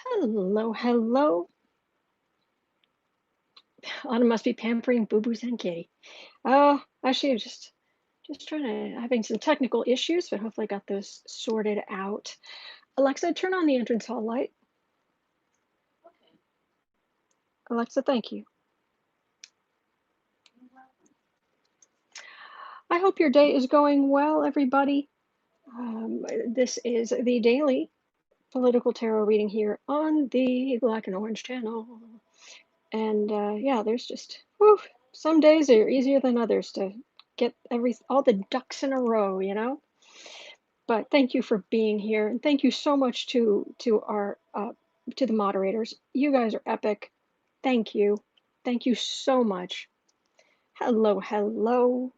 Hello, hello. Autumn must be pampering Boo Boos and Kitty. Actually, I'm just trying to having some technical issues, but hopefully I got those sorted out. Alexa, turn on the entrance hall light. Alexa, thank you. I hope your day is going well, everybody. This is the daily political tarot reading here on the Black and Orange channel. And yeah, there's just some days are easier than others to get all the ducks in a row, you know. But thank you for being here, and thank you so much to our to the moderators. You guys are epic. Thank you so much. Hello, hello.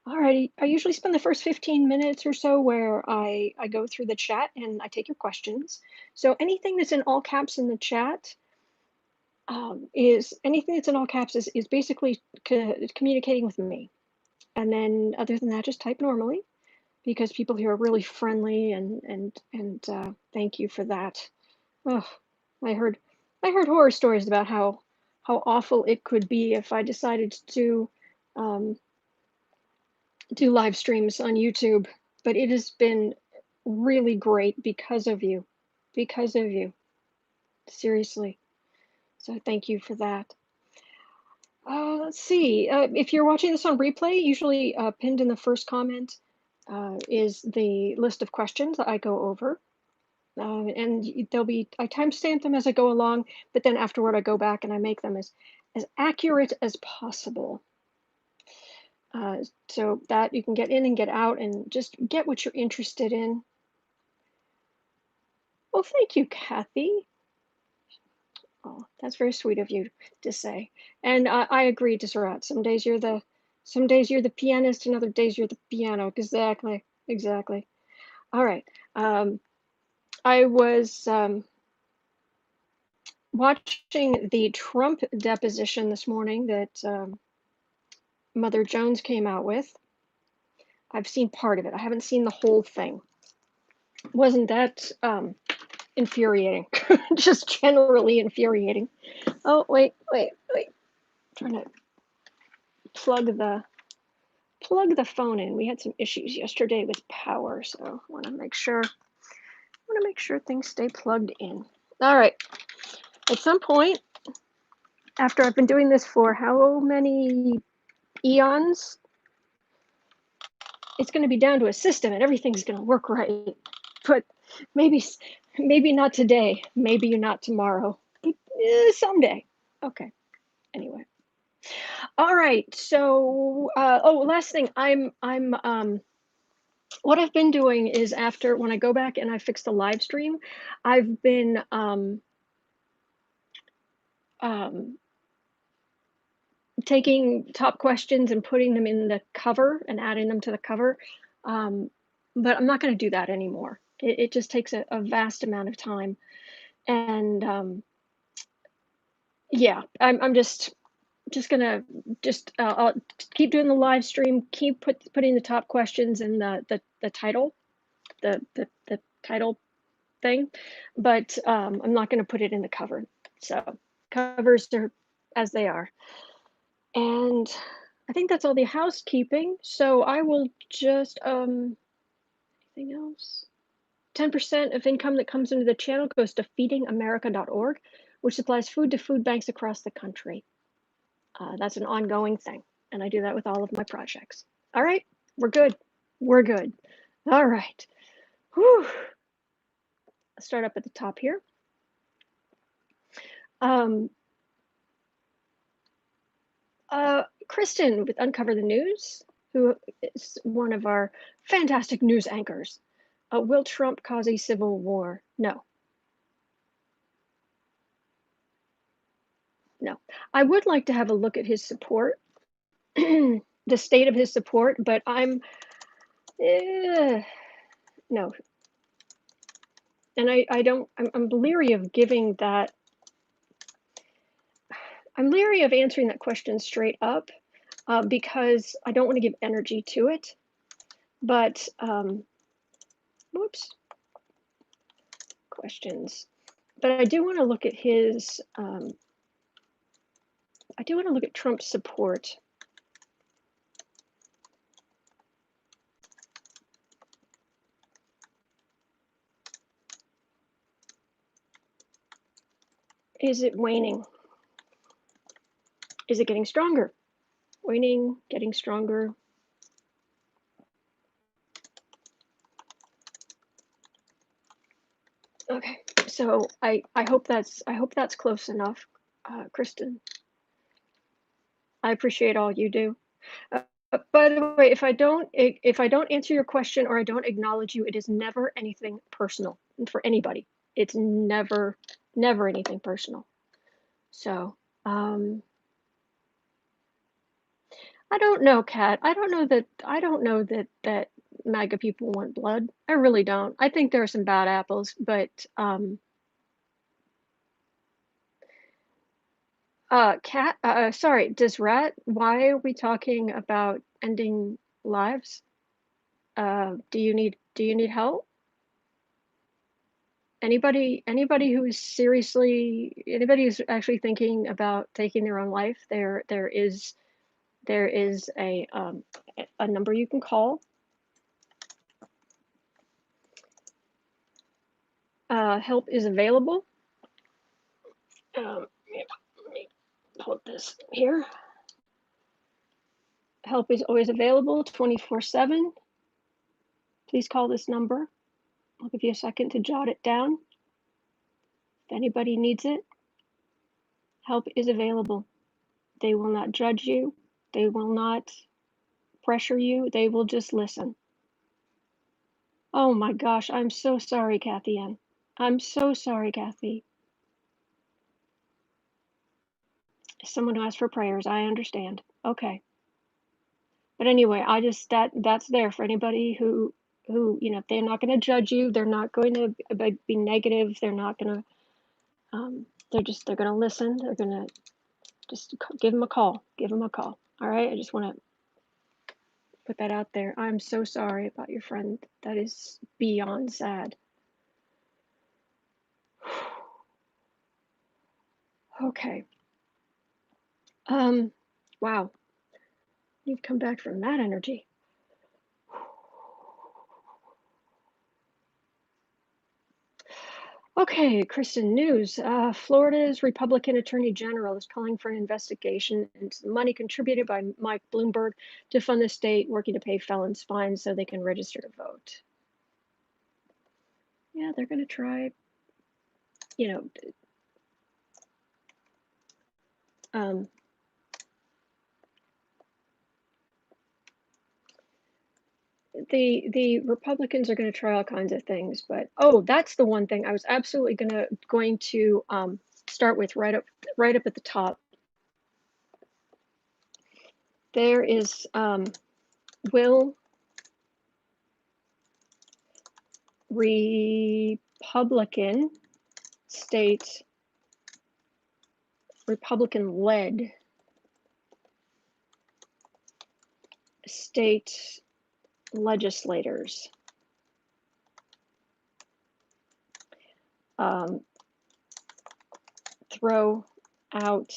Alrighty, I usually spend the first 15 minutes or so where I go through the chat and I take your questions. So anything that's in all caps in the chat is basically communicating with me. And then other than that, just type normally, because people here are really friendly and thank you for that. Oh, I heard horror stories about how awful it could be if I decided to do live streams on YouTube, but it has been really great because of you, seriously. So thank you for that. Let's see, if you're watching this on replay, usually pinned in the first comment is the list of questions that I go over. And I timestamp them as I go along, but then afterward I go back and I make them as accurate as possible. So that you can get in and get out and just get what you're interested in. Well, thank you, Kathy. Oh, that's very sweet of you to say. And I agree, Desserate. Some days you're the pianist, and other days you're the piano. Exactly. All right. I was watching the Trump deposition this morning that Mother Jones came out with. I've seen part of it. I haven't seen the whole thing. Wasn't that infuriating? Just generally infuriating. Oh, wait. Trying to plug the phone in. We had some issues yesterday with power, so I want to make sure things stay plugged in. All right. At some point, after I've been doing this for how many eons, it's going to be down to a system and everything's going to work right. But maybe not today, maybe not tomorrow, but someday. Okay. Anyway. All right. So, last thing, what I've been doing is when I go back and I fix the live stream, I've been taking top questions and putting them in the cover and adding them to the cover. But I'm not going to do that anymore. It just takes a vast amount of time. And yeah, I'm just gonna I'll keep doing the live stream, keep putting the top questions in the title, the title thing, but I'm not going to put it in the cover. So covers are as they are. And I think that's all the housekeeping. So I will just anything else? 10% of income that comes into the channel goes to feedingamerica.org, which supplies food to food banks across the country. That's an ongoing thing, and I do that with all of my projects. All right, we're good. All right. Whew. Let's start up at the top here. Kristen with Uncover the News, who is one of our fantastic news anchors. Will Trump cause a civil war? No. I would like to have a look at his support, the state of his support, but I'm no. And I'm leery of giving that. I'm leery of answering that question straight up because I don't want to give energy to it. But, whoops, questions. But I do want to look at his. I do want to look at Trump's support. Is it waning? Is it getting stronger? Waning, getting stronger. Okay, so I hope that's close enough, Kristen. I appreciate all you do. By the way, if I don't answer your question or I don't acknowledge you, it is never anything personal for anybody. It's never anything personal. So I don't know, Kat. I don't know that MAGA people want blood. I really don't. I think there are some bad apples, but Kat, sorry, why are we talking about ending lives? Do you need help? Anybody who's actually thinking about taking their own life, there is a number you can call. Help is available. Let me put this here. Help is always available 24/7. Please call this number. I'll give you a second to jot it down. If anybody needs it, help is available. They will not judge you. They will not pressure you. They will just listen. Oh my gosh, I'm so sorry, Kathy Ann. I'm so sorry, Kathy. Someone who asked for prayers, I understand. Okay. But anyway, I just that's there for anybody who they're not going to judge you. They're not going to be negative. They're not going to they're going to listen. They're going to just give them a call. Give them a call. All right? I just want to put that out there. I'm so sorry about your friend. That is beyond sad. Okay. Wow. You've come back from that energy. Okay, Kristen, news. Florida's Republican Attorney General is calling for an investigation into the money contributed by Mike Bloomberg to fund the state working to pay felons fines so they can register to vote. Yeah, they're going to try, the Republicans are going to try all kinds of things, but that's the one thing I was absolutely going to start with right up at the top. There is will Republican Republican-led state legislators throw out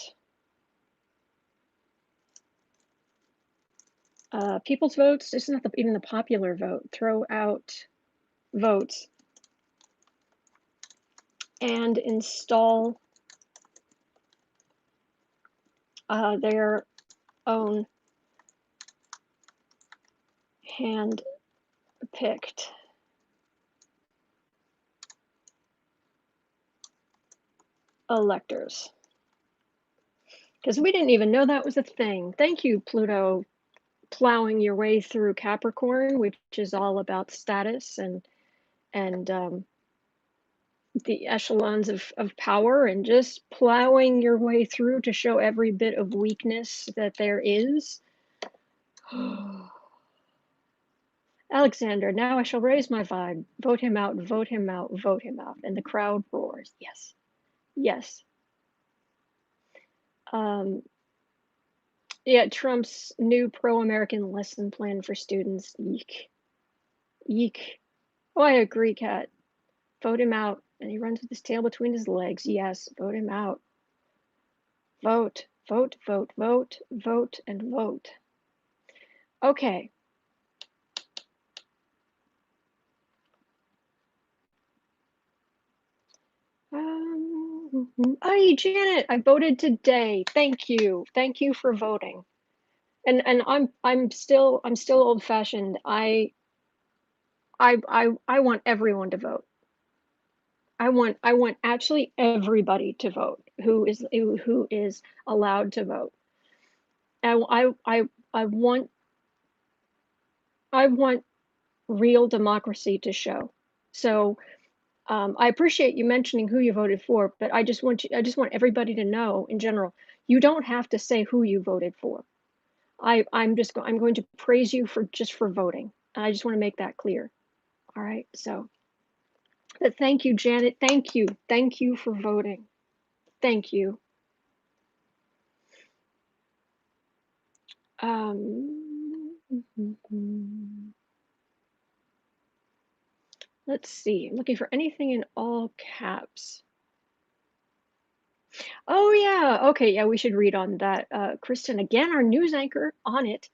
people's votes. This is not even the popular vote. Throw out votes and install their own hand-picked electors. Because we didn't even know that was a thing. Thank you, Pluto, plowing your way through Capricorn, which is all about status and the echelons of power, and just plowing your way through to show every bit of weakness that there is. Alexander, now I shall raise my vibe. Vote him out, vote him out, vote him out. And the crowd roars. Yes. Yes. Yeah, Trump's new pro-American lesson plan for students. Eek. Eek. Oh, I agree, Kat. Vote him out. and he runs with his tail between his legs. Yes, vote him out. Vote, vote, vote, vote, vote, and vote. Okay. Hey, Janet, I voted today. Thank you. Thank you for voting. And I'm still old fashioned. I want everyone to vote. I want actually everybody to vote who is allowed to vote. I want real democracy to show. So I appreciate you mentioning who you voted for, but I just want everybody to know in general, you don't have to say who you voted for. I'm going to praise you for voting. And I just want to make that clear. All right. So, but thank you, Janet. Thank you. Thank you for voting. Thank you. Let's see. I'm looking for anything in all caps. Oh yeah. Okay. Yeah, we should read on that. Kristen, again, our news anchor on it.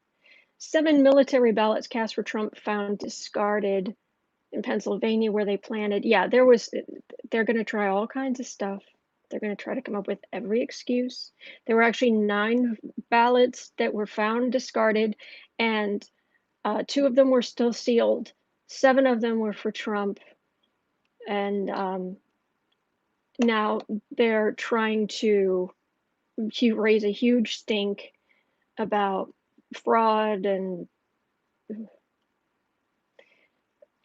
7 military ballots cast for Trump found discarded in Pennsylvania where they planted. Yeah, they're going to try all kinds of stuff. They're going to try to come up with every excuse. There were actually 9 ballots that were found discarded, and 2 of them were still sealed. 7 of them were for Trump. And now they're trying to raise a huge stink about fraud and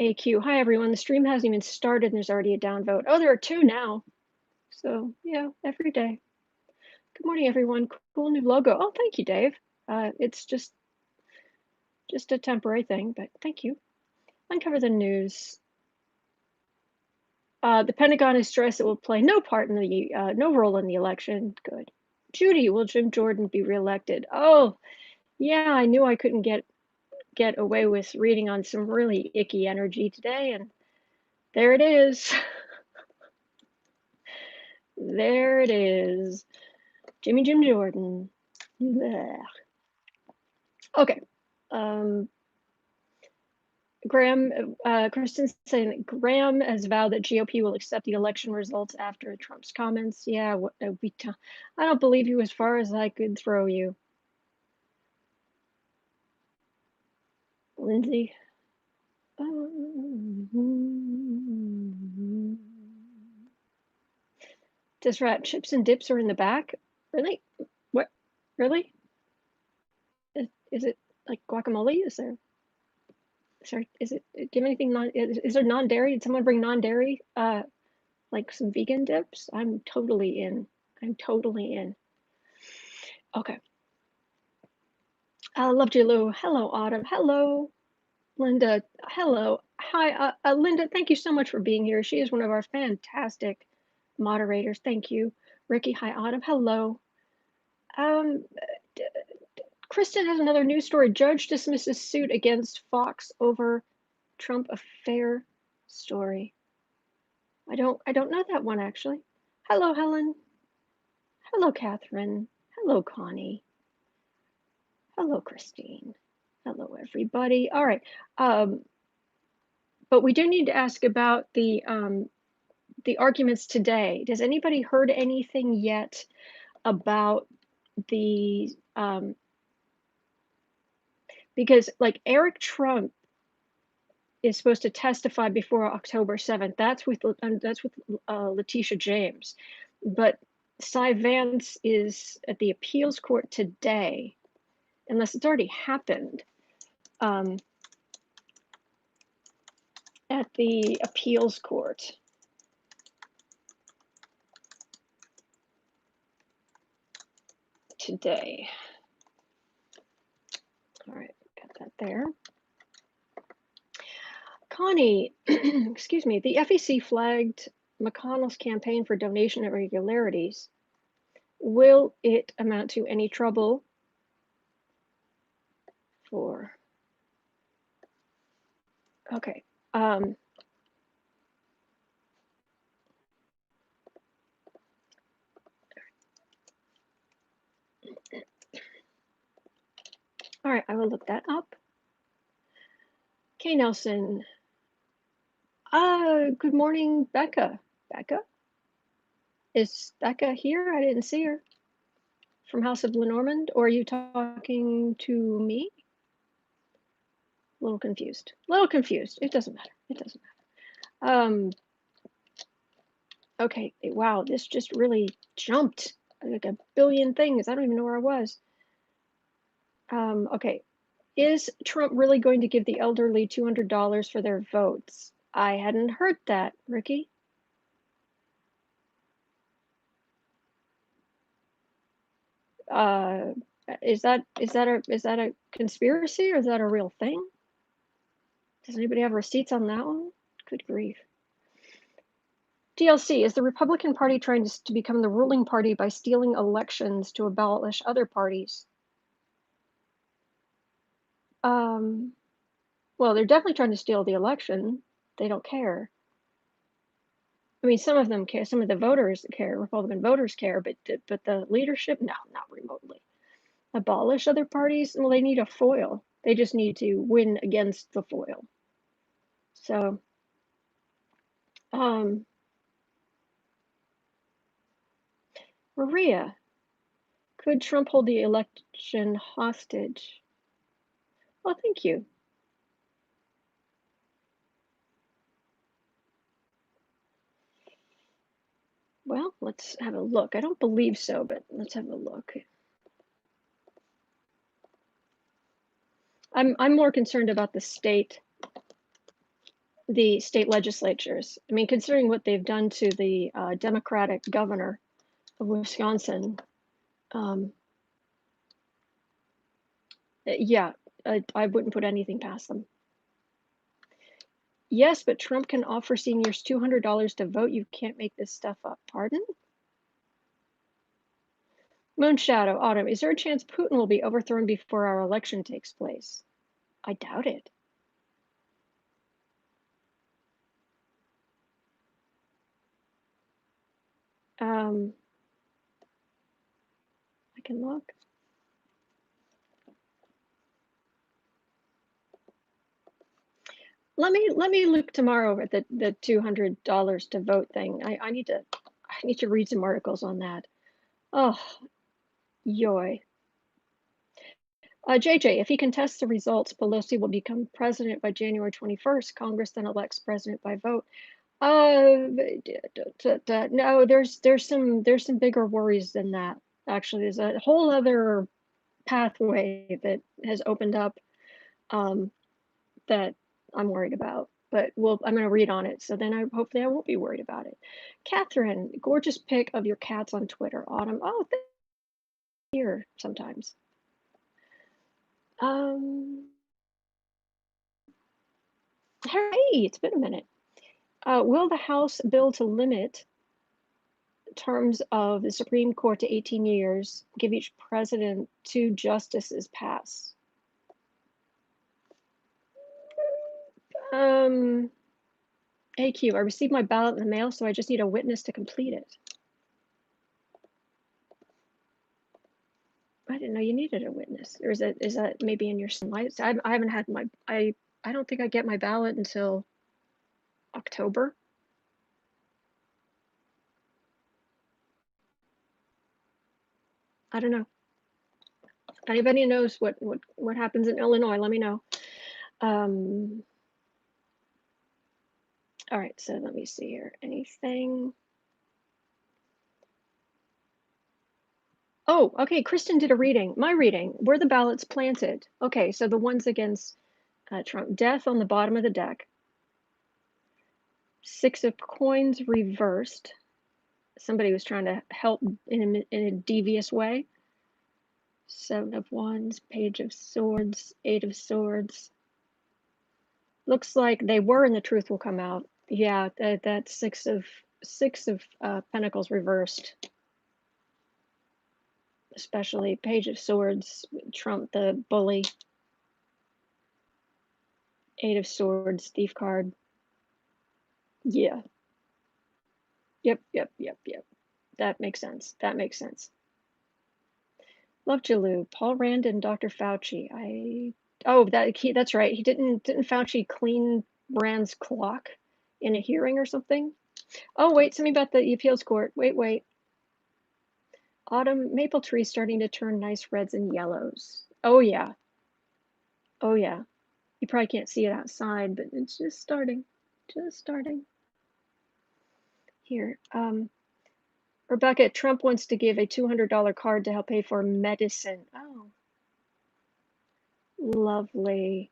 AQ. Hi, everyone. The stream hasn't even started and there's already a downvote. Oh, there are 2 now. So, yeah, every day. Good morning, everyone. Cool new logo. Oh, thank you, Dave. It's just a temporary thing, but thank you. Uncover the news. The Pentagon has stressed it will play no role in the election. Good. Judy, will Jim Jordan be reelected? Oh, yeah, I knew I couldn't get away with reading on some really icky energy today, and there it is. There it is. Jim Jordan. Blech. Okay. Graham, Kristen's saying that Graham has vowed that GOP will accept the election results after Trump's comments. Yeah, I don't believe you as far as I could throw you. Lindsay. Just rat chips and dips are in the back? Really? What? Really? Is it like guacamole? Sorry, is it, do you have anything is there non-dairy? Did someone bring non-dairy? Like some vegan dips? I'm totally in. Okay. Loved you, Lou. Hello, Autumn. Hello, Linda. Hello. Hi, Linda. Thank you so much for being here. She is one of our fantastic moderators. Thank you. Ricky. Hi, Autumn. Hello. Kristen has another news story. Judge dismisses suit against Fox over Trump affair story. I don't know that one actually. Hello, Helen. Hello, Catherine. Hello, Connie. Hello, Christine. Hello, everybody. All right. But we do need to ask about the arguments today. Does anybody heard anything yet about the because like Eric Trump is supposed to testify before October 7th. That's with Letitia James, but Cy Vance is at the appeals court today, unless it's already happened. At the appeals court. Today. All right, got that there. Connie, excuse me, the FEC flagged McConnell's campaign for donation irregularities. Will it amount to any trouble for? Okay. All right, I will look that up. Kay Nelson. Good morning, Becca. Becca? Is Becca here? I didn't see her. From House of Lenormand, or are you talking to me? A little confused. It doesn't matter. It doesn't matter. Okay. Wow, this just really jumped like a billion things. I don't even know where I was. Okay. Is Trump really going to give the elderly $200 for their votes? I hadn't heard that, Ricky. Is that a conspiracy, or is that a real thing? Does anybody have receipts on that one? Good grief. DLC, is the Republican Party trying to become the ruling party by stealing elections to abolish other parties? Well, they're definitely trying to steal the election. They don't care. I mean, some of them care. Some of the voters care. Republican voters care, but the leadership, no, not remotely. Abolish other parties? Well, they need a foil. They just need to win against the foil. So, Maria, could Trump hold the election hostage? Well, thank you. Well, let's have a look. I don't believe so, but let's have a look. I'm more concerned about the state legislatures. I mean, considering what they've done to the Democratic governor of Wisconsin, yeah, I wouldn't put anything past them. Yes, but Trump can offer seniors $200 to vote. You can't make this stuff up. Pardon? Moonshadow, Autumn, is there a chance Putin will be overthrown before our election takes place? I doubt it. I can look. Let me look tomorrow at the $200 to vote thing. I need to read some articles on that. Oh, yoy. JJ, if he contests the results, Pelosi will become president by January 21st. Congress then elects president by vote. No, there's some bigger worries than that. Actually, there's a whole other pathway that has opened up that I'm worried about. But I'm going to read on it, so then hopefully I won't be worried about it. Catherine, gorgeous pic of your cats on Twitter. Autumn, oh, here sometimes. Hey, it's been a minute. Will the House bill to limit terms of the Supreme Court to 18 years give each president 2 justices pass? AQ, I received my ballot in the mail, so I just need a witness to complete it. I didn't know you needed a witness. Or is that maybe in your slides? I haven't had my, I don't think I get my ballot until October. I don't know. Anybody knows what happens in Illinois, let me know. All right, so let me see here. Anything? Oh, okay, Kristen did a reading. My reading. Were the ballots planted? Okay, so the ones against Trump. Death on the bottom of the deck. 6 of coins reversed. Somebody was trying to help in a devious way. 7 of wands, page of swords, 8 of swords. Looks like they were, and the truth will come out. Yeah, that 6 of pentacles reversed. Especially page of swords, Trump the bully. 8 of swords, thief card. Yeah. Yep. That makes sense. Love Jalou, Paul Rand and Dr. Fauci. That's right. Didn't Fauci clean Rand's clock in a hearing or something? Oh, wait, something about the appeals court. Wait. Autumn maple trees starting to turn nice reds and yellows. Oh yeah. You probably can't see it outside, but it's just starting. Here, Rebecca, Trump wants to give a $200 card to help pay for medicine. Oh, lovely.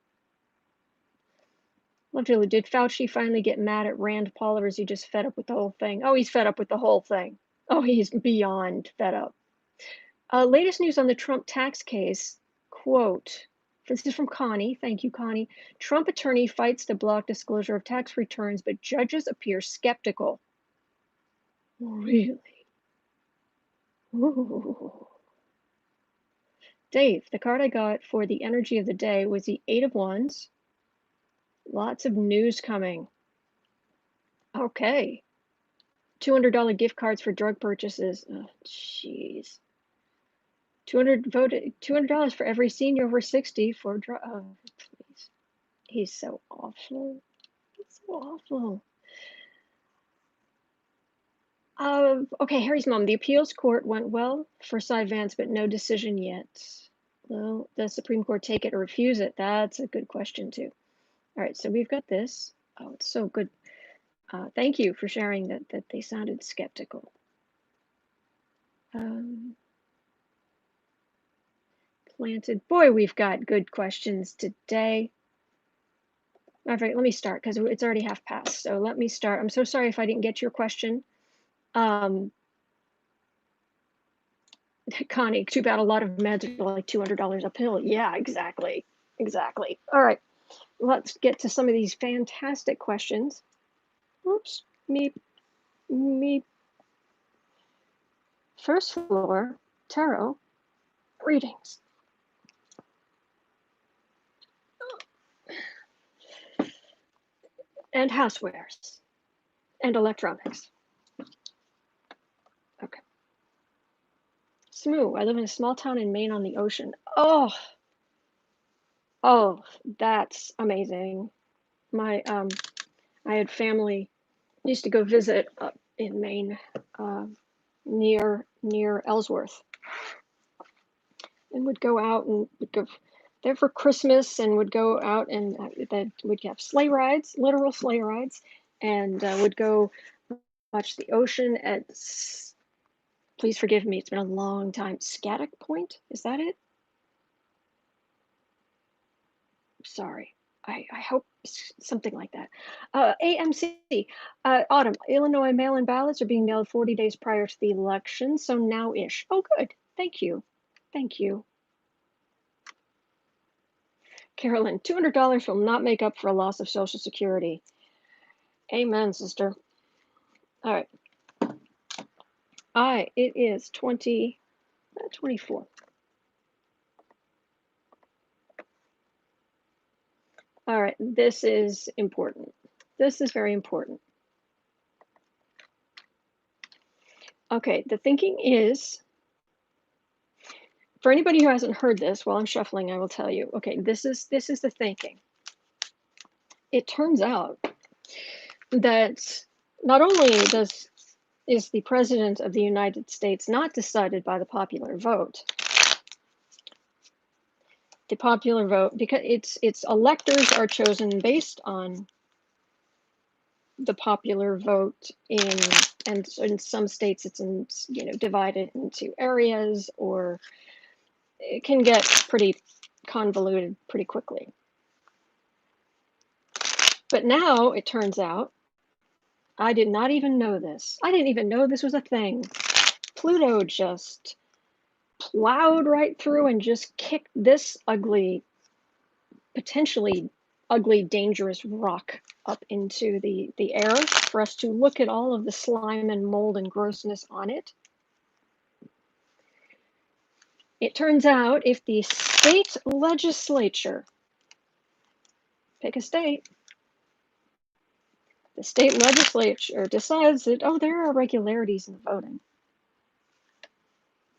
Lovely. Did Fauci finally get mad at Rand Paul, or is he just fed up with the whole thing? Oh, he's fed up with the whole thing. Oh, he's beyond fed up. Latest news on the Trump tax case. Quote, this is from Connie. Thank you, Connie. Trump attorney fights to block disclosure of tax returns, but judges appear skeptical. Really? Ooh. Dave, the card I got for the energy of the day was the 8 of Wands. Lots of news coming. Okay. $200 gift cards for drug purchases. Oh, jeez. $200 for every senior over 60 for drug. Oh, please. He's so awful. He's so awful. Okay, Harry's mom. The appeals court went well for Cy Vance, but no decision yet. Will the Supreme Court take it or refuse it? That's a good question, too. All right, so we've got this. Oh, it's so good. Thank you for sharing that they sounded skeptical. Planted. Boy, we've got good questions today. All right, let me start because it's already half past. So let me start. I'm so sorry if I didn't get your question. Connie, too bad a lot of meds are like $200 a pill. Yeah, exactly. All right, let's get to some of these fantastic questions. Oops, meep. First floor tarot readings. And housewares and electronics. Okay. Smoo, I live in a small town in Maine on the ocean. Oh, that's amazing. I had family used to go visit up in Maine, near Ellsworth, and would go out and would go there for Christmas, and would go out and would have sleigh rides, literal sleigh rides, and would go watch the ocean at, please forgive me, it's been a long time, Shattuck Point, is that it? Sorry, I hope something like that. AMC, Autumn, Illinois mail-in ballots are being mailed 40 days prior to the election, so now-ish. Oh, good, thank you. Carolyn, $200 will not make up for a loss of Social Security. Amen, sister. All right. It is 24. All right, this is important. This is very important. Okay, the thinking is, for anybody who hasn't heard this, while I'm shuffling, I will tell you. Okay, this is the thinking. It turns out that not only is the President of the United States not decided by the popular vote, because its electors are chosen based on the popular vote and in some states it's divided into areas, or it can get pretty convoluted pretty quickly. But now it turns out, I did not even know this. I didn't even know this was a thing. Pluto just plowed right through and just kicked this potentially ugly, dangerous rock up into the air for us to look at all of the slime and mold and grossness on it. It turns out if the state legislature, pick a state, the state legislature decides that, oh, there are irregularities in the voting,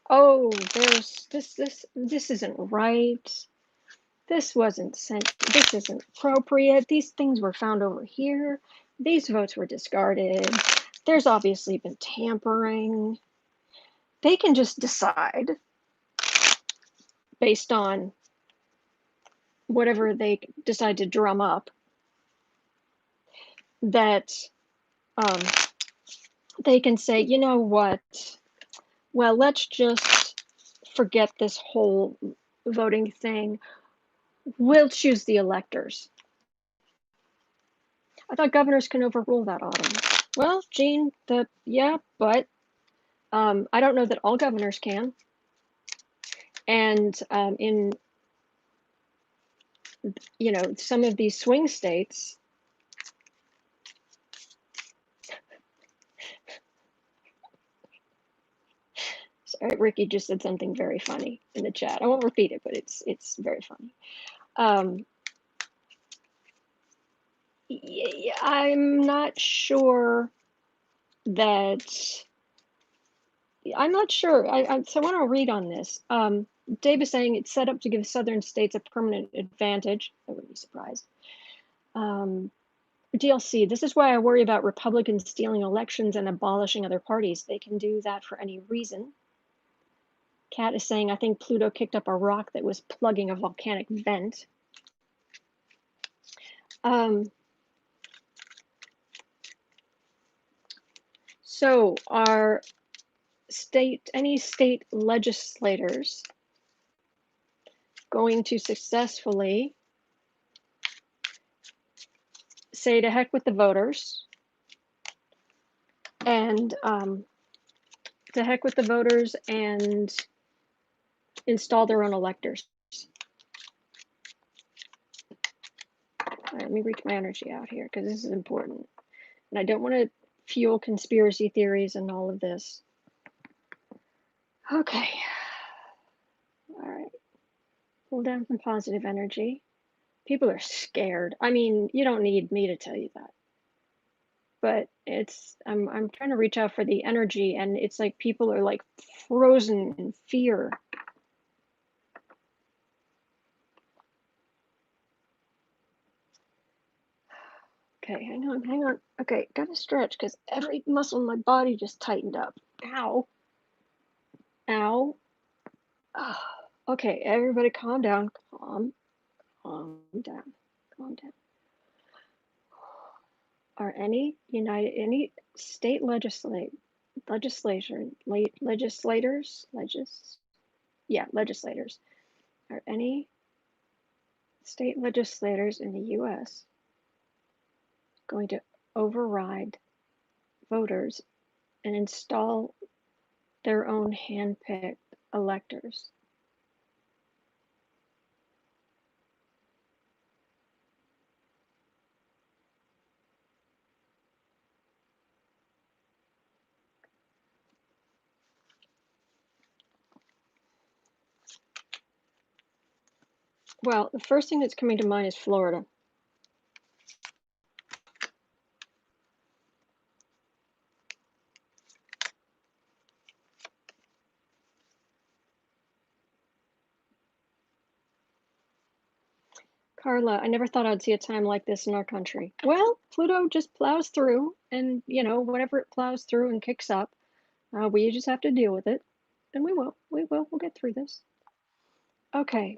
Oh, there's this isn't right. This wasn't sent. This isn't appropriate. These things were found over here. These votes were discarded. There's obviously been tampering. They can just decide based on whatever they decide to drum up that they can say, you know what? Well, let's just forget this whole voting thing. We'll choose the electors. I thought governors can overrule that, Autumn. Well, Gene, yeah, but I don't know that all governors can. And in, some of these swing states, sorry, Ricky just said something very funny in the chat. I won't repeat it, but it's very funny. Yeah, I'm not sure that. I'm not sure. So I want to read on this. Dave is saying it's set up to give southern states a permanent advantage. I wouldn't be surprised. DLC, this is why I worry about Republicans stealing elections and abolishing other parties. They can do that for any reason. Kat is saying, I think Pluto kicked up a rock that was plugging a volcanic vent. So are any state legislators going to successfully say to heck with the voters and to heck with the voters and install their own electors? All right, let me reach my energy out here because this is important. And I don't want to fuel conspiracy theories and all of this. Okay. All right. Pull down some positive energy. People are scared. I mean, you don't need me to tell you that. But I'm trying to reach out for the energy, and it's like people are like frozen in fear. Okay, hang on. Okay, gotta stretch because every muscle in my body just tightened up. Ow. Ow. Okay, everybody calm down. Calm down. Are any state legislators, are any state legislators in the US going to override voters and install their own hand-picked electors? Well, the first thing that's coming to mind is Florida. Carla, I never thought I'd see a time like this in our country. Well, Pluto just plows through, and whenever it plows through and kicks up, we just have to deal with it, and we will. We'll get through this. Okay.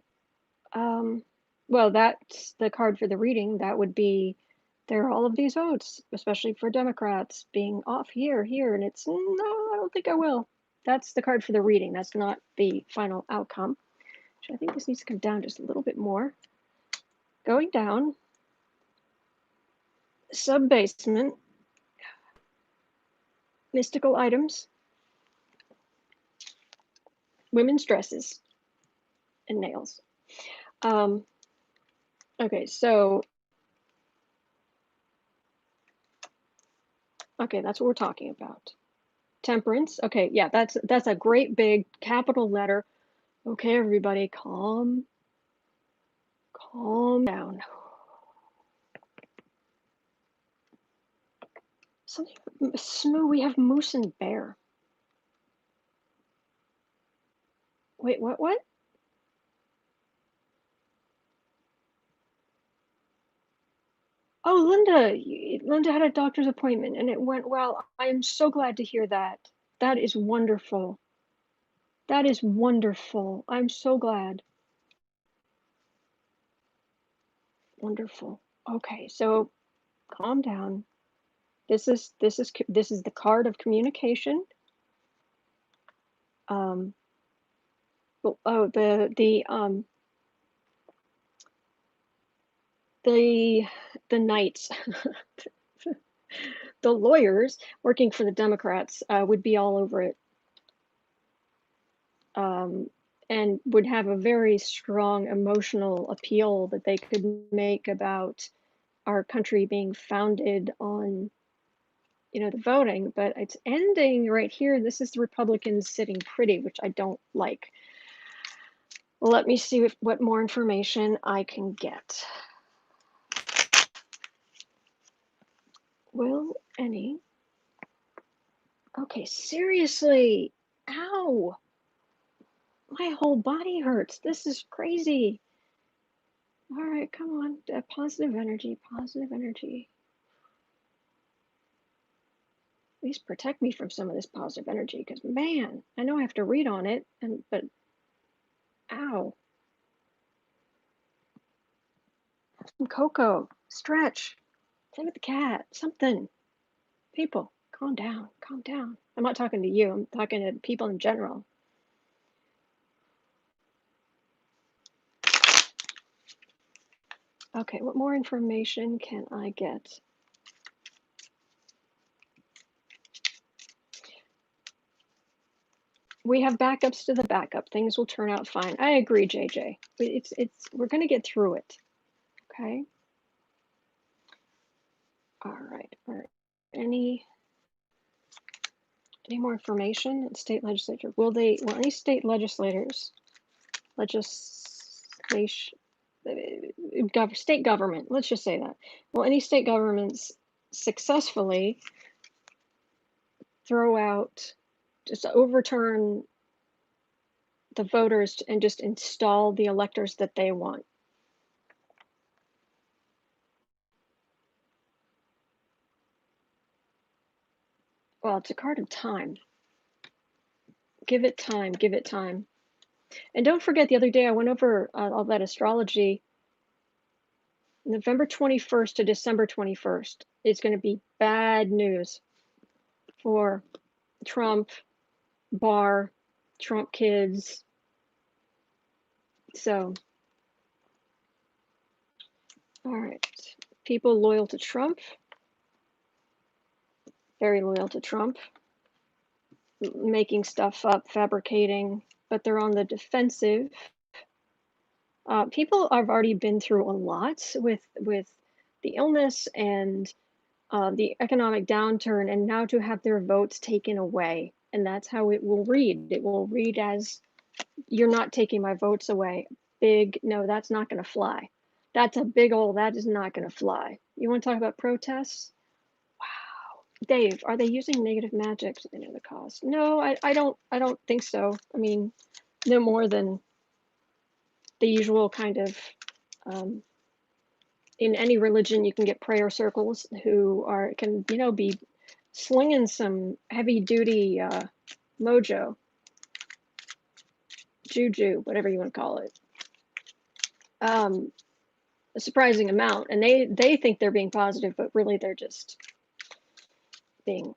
Well, that's the card for the reading. That would be, there are all of these votes, especially for Democrats, being off here, and it's, no, I don't think I will. That's the card for the reading. That's not the final outcome. So I think this needs to come down just a little bit more. Going down, sub-basement, mystical items, women's dresses, and nails. Okay, so, okay, that's what we're talking about. Temperance. Okay, yeah, that's a great big capital letter. Okay, everybody, calm down. Something smooth. We have moose and bear. Wait, what? Oh, Linda had a doctor's appointment and it went well. I am so glad to hear that. That is wonderful. That is wonderful. I'm so glad. Wonderful. Okay, so calm down. This is the card of communication. Oh, the knights, the lawyers working for the Democrats would be all over it, and would have a very strong emotional appeal that they could make about our country being founded on, the voting. But it's ending right here. This is the Republicans sitting pretty, which I don't like. Let me see what more information I can get. Will any? Okay, seriously. Ow. My whole body hurts. This is crazy. All right, come on. Positive energy, positive energy. Please protect me from some of this positive energy, because man, I know I have to read on it, but ow. Some cocoa, stretch, play with the cat, something. People, calm down, calm down. I'm not talking to you, I'm talking to people in general. Okay, what more information can I get? We have backups to the backup. Things will turn out fine. I agree, JJ. We're gonna get through it. Okay. All right. Any more information? State legislature. Will any state legislators, state government, let's just say that. Will any state governments successfully throw out, just overturn the voters and just install the electors that they want? Well, it's a card of time. Give it time, give it time. And don't forget, the other day I went over all that astrology. November 21st to December 21st is going to be bad news for Trump, Barr, Trump kids. So, all right. People loyal to Trump, very loyal to Trump, making stuff up, fabricating, but they're on the defensive. People have already been through a lot with the illness and the economic downturn, and now to have their votes taken away. And that's how it will read. It will read as, you're not taking my votes away. Big, no, that's not going to fly. That's a big old, that is not going to fly. You want to talk about protests? Wow. Dave, are they using negative magic to the cause? No, I don't think so. I mean, no more than the usual kind of, in any religion you can get prayer circles who can be slinging some heavy duty mojo, juju, whatever you want to call it, a surprising amount, and they think they're being positive, but really they're just being,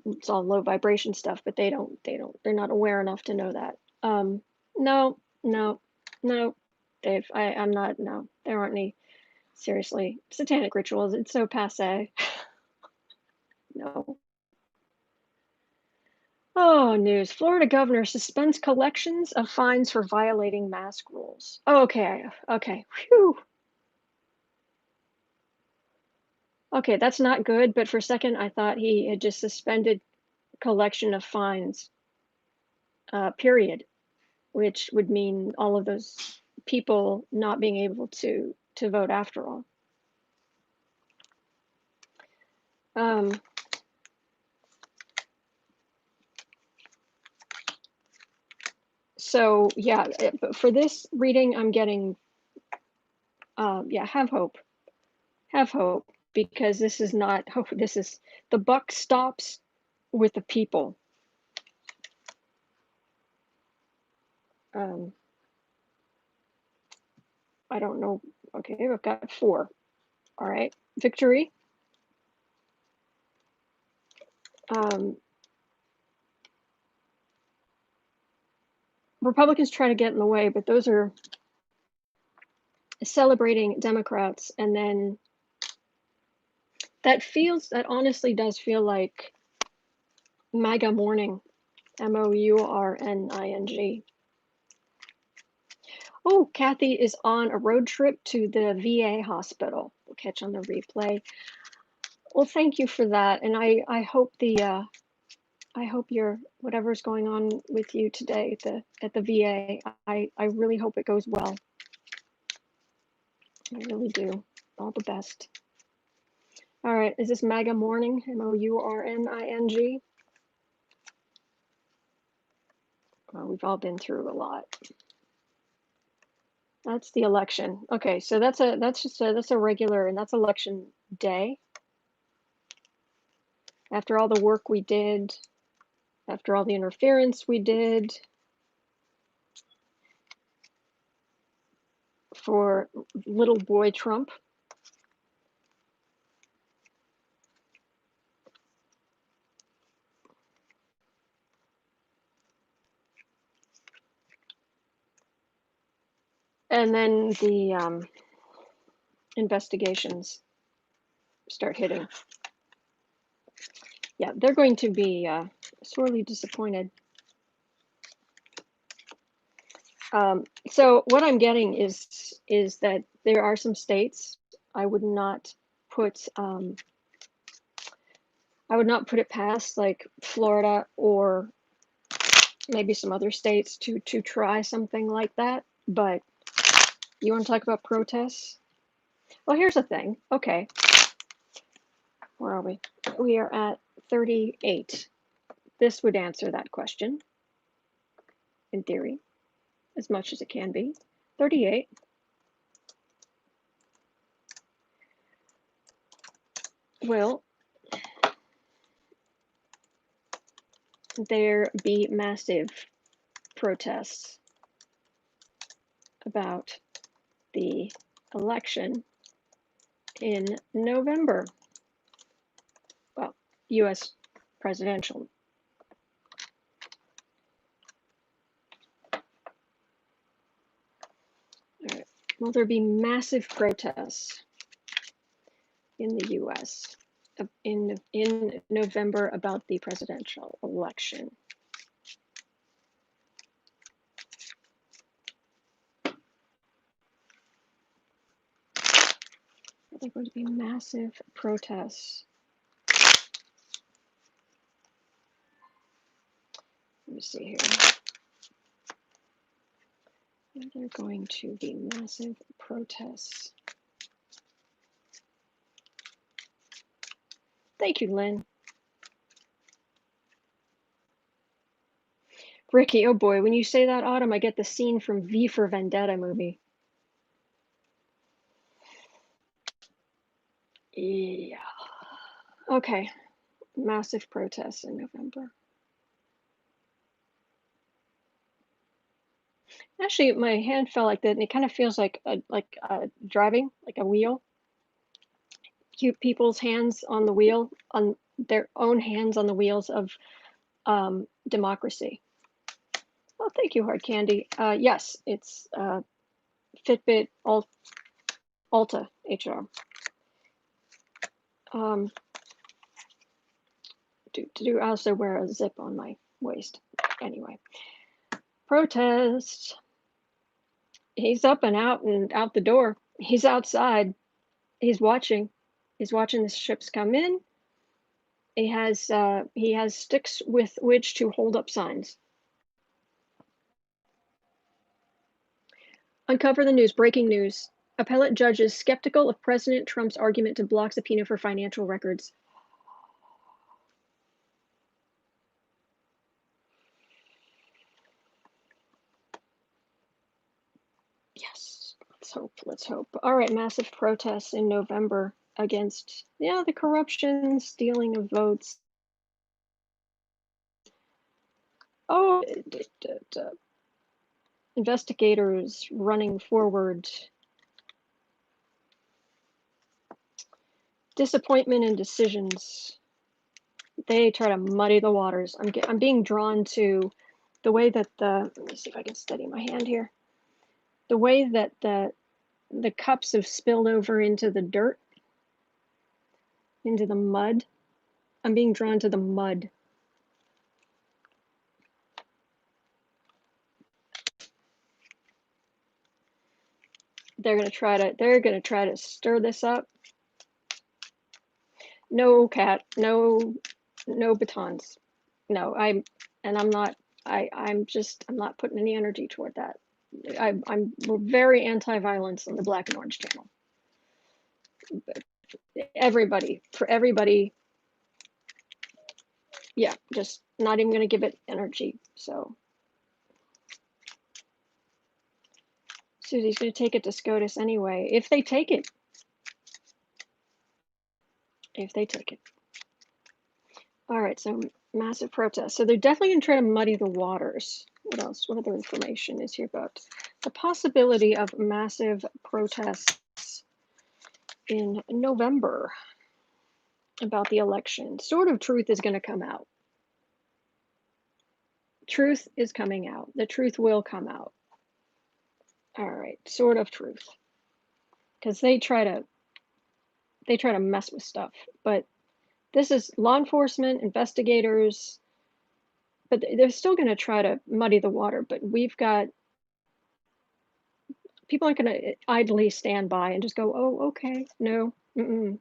it's all low vibration stuff, but they're not aware enough to know that. No, Dave, I'm not, no, there aren't any, seriously, satanic rituals, it's so passe. No. Oh, news. Florida governor suspends collections of fines for violating mask rules. Okay. Whew. Okay, that's not good, but for a second I thought he had just suspended collection of fines, period, which would mean all of those people not being able to vote after all. So yeah, but for this reading, I'm getting, yeah, have hope, because this is not hope. This is, the buck stops with the people. I don't know. Okay, I've got 4. All right, victory. Republicans try to get in the way, but those are celebrating Democrats, and then that honestly does feel like MAGA morning, MOURNING. Oh, Kathy is on a road trip to the VA hospital. We'll catch on the replay. Well, thank you for that, and I hope I hope your whatever's going on with you today at the VA. I really hope it goes well. I really do. All the best. All right, is this MAGA morning? MOURNING. Well, we've all been through a lot. That's the election. Okay, so that's a regular, and that's election day. After all the work we did, after all the interference we did for little boy Trump. And then the investigations start hitting. Yeah, they're going to be sorely disappointed. So what I'm getting is that there are some states I would not put it past, like Florida or maybe some other states to try something like that. But you want to talk about protests? Well, here's the thing. Okay, where are we? We are at 38. This would answer that question, in theory, as much as it can be. 38. Will there be massive protests about the election in November? Well, US presidential. All right. Will there be massive protests in the US in November about the presidential election? Are there going to be massive protests? Let me see here. Are there going to be massive protests? Thank you, Lynn. Ricky, oh boy, when you say that, Autumn, I get the scene from V for Vendetta movie. Yeah. Okay. Massive protests in November. Actually, my hand felt like that, and it kind of feels like driving, like a wheel. Cute people's hands on the wheel, on their own hands on the wheels of democracy. Oh, thank you, Hard Candy. Yes, it's Fitbit Alta HR. I also wear a zip on my waist. Anyway, protest. He's up and out the door. He's outside. He's watching. He's watching the ships come in. He has sticks with which to hold up signs. Uncover the news. Breaking news. Appellate judges skeptical of President Trump's argument to block subpoena for financial records. hope. Let's hope. All right, massive protests in November against, yeah, the corruption, stealing of votes. Oh, investigators running forward. Disappointment in decisions. They try to muddy the waters. I'm being drawn to the way that let me see if I can steady my hand here. The way that the cups have spilled over into the dirt, into the mud. I'm being drawn to the mud. They're gonna try to stir this up. No cat, no batons. No, I'm not putting any energy toward that. I'm very anti-violence on the Black and Orange channel. For everybody, yeah, just not even gonna give it energy. So Susie's gonna take it to SCOTUS anyway, if they take it. All right, so massive protests. So they're definitely gonna try to muddy the waters. What else? What other information is here about the possibility of massive protests in November about the election? Sort of truth is going to come out. Truth is coming out. The truth will come out. All right, sort of truth. Because they try to mess with stuff, but this is law enforcement, investigators, but they're still going to try to muddy the water. But people aren't going to idly stand by and just go, oh, okay, no. All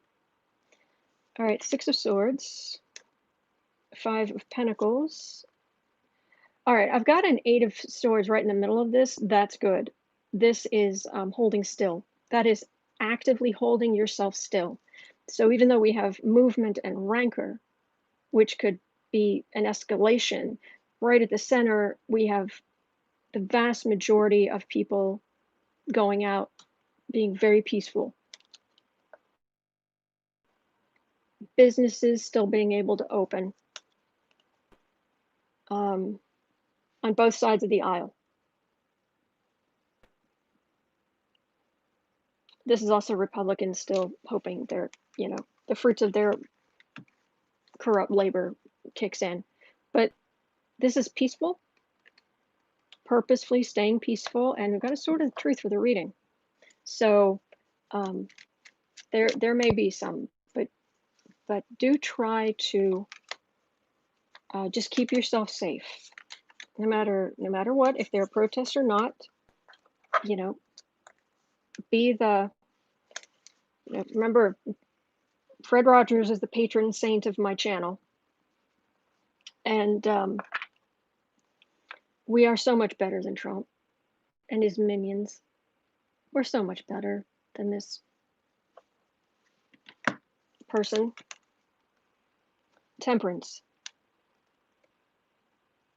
right, 6 of Swords, 5 of Pentacles. All right, I've got an 8 of Swords right in the middle of this. That's good. This is holding still. That is actively holding yourself still. So even though we have movement and rancor, which could be an escalation, right at the center, we have the vast majority of people going out, being very peaceful. Businesses still being able to open on both sides of the aisle. This is also Republicans still hoping the fruits of their corrupt labor kicks in. But this is peaceful, purposefully staying peaceful, and we've got a sort of truth for the reading. So there may be some, but do try to just keep yourself safe, no matter what. If they're a protest or not, be the. Remember, Fred Rogers is the patron saint of my channel, and we are so much better than Trump and his minions. We're so much better than this person. Temperance.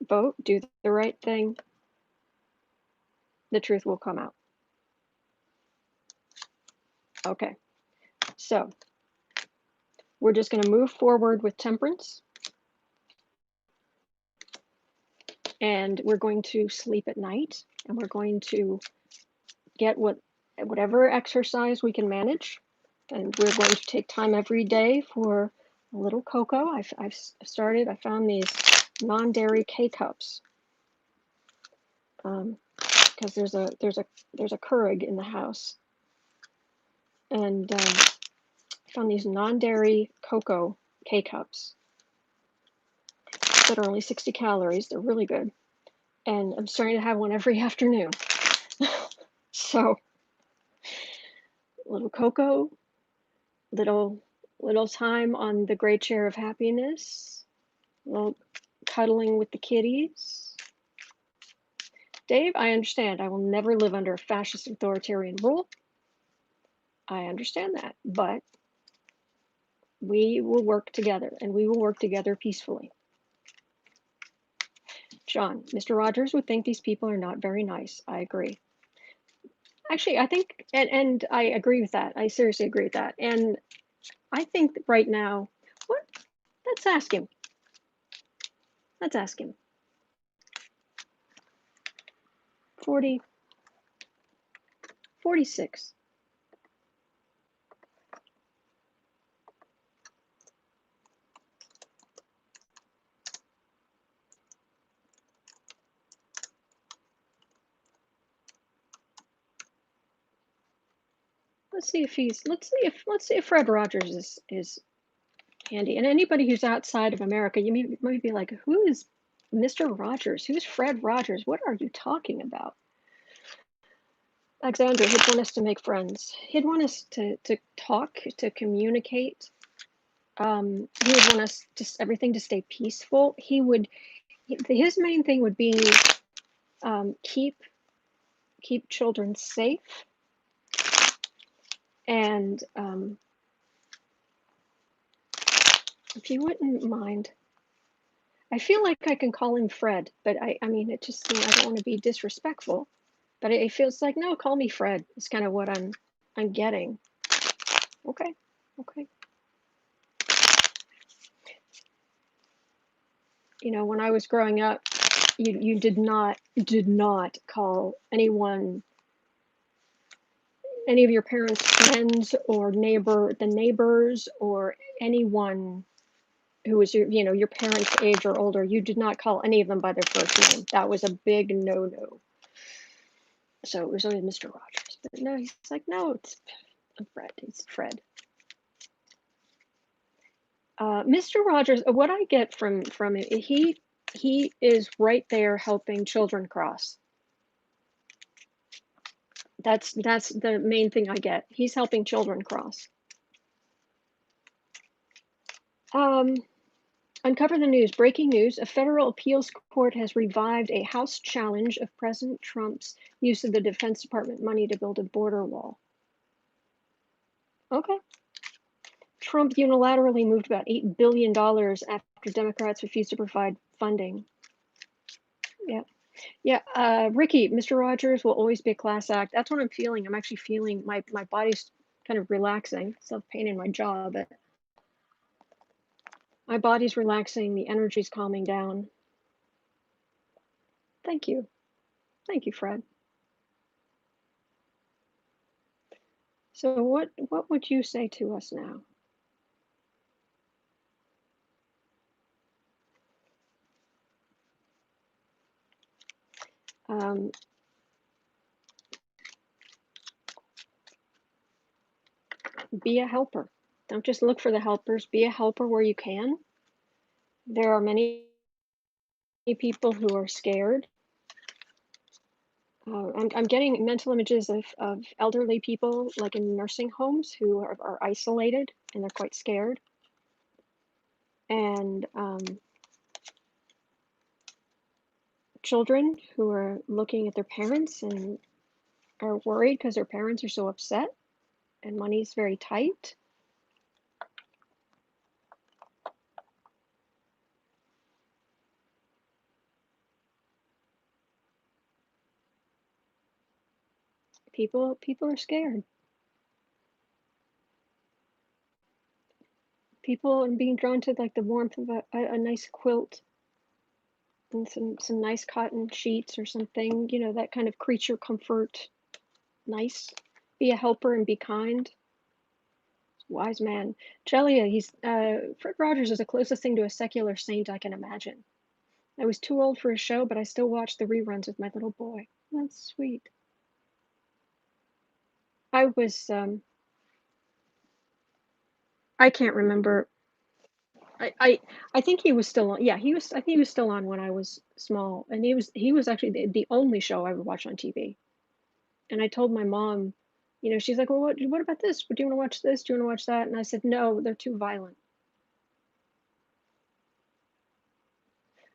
Vote, do the right thing. The truth will come out. Okay, so we're just going to move forward with temperance. And we're going to sleep at night, and we're going to get whatever exercise we can manage. And we're going to take time every day for a little cocoa. I found these non-dairy K-cups. Because there's a Keurig in the house, and I found these non-dairy cocoa K-cups that are only 60 calories. They're really good, and I'm starting to have one every afternoon. So, little cocoa, little time on the great chair of happiness, little cuddling with the kitties. Dave, I understand. I will never live under a fascist authoritarian rule. I understand that, but we will work together, and we will work together peacefully. John, Mr. Rogers would think these people are not very nice. I agree. Actually, I think, and I agree with that. I seriously agree with that. And I think that right now, what? Let's ask him. Let's ask him. 40, 46. Let's see if Fred Rogers is handy. And anybody who's outside of America, might be like, who is Mr. Rogers? Who's Fred Rogers? What are you talking about? Alexander, he'd want us to make friends. He'd want us to talk, to communicate. He would want us just everything to stay peaceful. His main thing would be keep children safe, and if you wouldn't mind, I feel like I can call him Fred, but I mean, it just, I don't want to be disrespectful, but it feels like, no, call me Fred. It's kind of what I'm getting. Okay, okay. When I was growing up, you did not call anyone, any of your parents' friends or the neighbors, or anyone who was your parents' age or older. You did not call any of them by their first name. That was a big no-no. So it was always Mr. Rogers. But no, he's like, no, it's Fred. It's Fred. Mr. Rogers, what I get from it, he is right there helping children cross. That's the main thing I get. He's helping children cross. Uncover the news. Breaking news. A federal appeals court has revived a House challenge of President Trump's use of the Defense Department money to build a border wall. Okay. Trump unilaterally moved about $8 billion after Democrats refused to provide funding. Yeah. Yeah. Ricky, Mr. Rogers will always be a class act. That's what I'm feeling. I'm actually feeling my body's kind of relaxing. Still have pain in my jaw, but my body's relaxing. The energy's calming down. Thank you. Thank you, Fred. So what would you say to us now? Um, be a helper. Don't just look for the helpers. Be a helper where you can. There are many people who are scared. I'm getting mental images of elderly people, like in nursing homes, who are isolated and they're quite scared. And children who are looking at their parents and are worried because their parents are so upset and money's very tight. People are scared. People are being drawn to like the warmth of a nice quilt and some nice cotton sheets or something, that kind of creature comfort. Nice. Be a helper and be kind. Wise man. Chelia, Fred Rogers is the closest thing to a secular saint I can imagine. I was too old for his show, but I still watch the reruns with my little boy. That's sweet. I was I can't remember. I think he was still on. Yeah, I think he was still on when I was small, and he was actually the only show I would watch on TV. And I told my mom, she's like, well, what about this? Do you want to watch this? Do you want to watch that? And I said, no, they're too violent.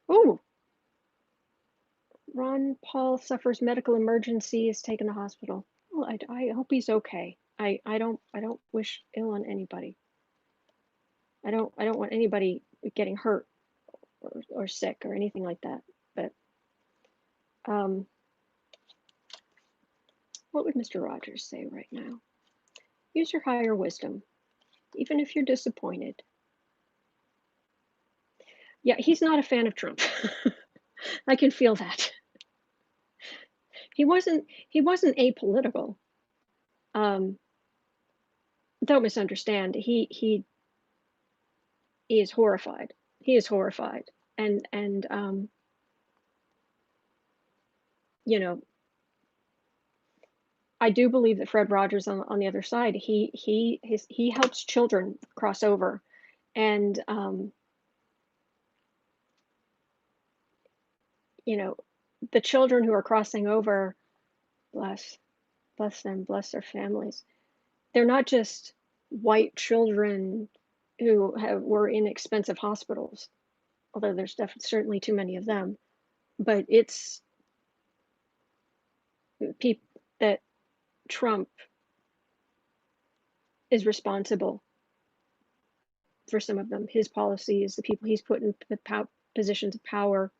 Oh, Ron Paul suffers medical emergency, is taken to hospital. Well, I hope he's okay. I don't wish ill on anybody. I don't want anybody getting hurt or sick or anything like that. But What would Mr. Rogers say right now? Use your higher wisdom, even if you're disappointed. Yeah, he's not a fan of Trump. I can feel that. He wasn't apolitical. Don't misunderstand. He is horrified. He is horrified. And you know, I do believe that Fred Rogers on the other side, he helps children cross over. And you know, the children who are crossing over, bless them, bless their families. They're not just white children who were in expensive hospitals, although there's certainly too many of them, but it's people that Trump is responsible for. Some of them, his policies, the people he's put in the positions of power.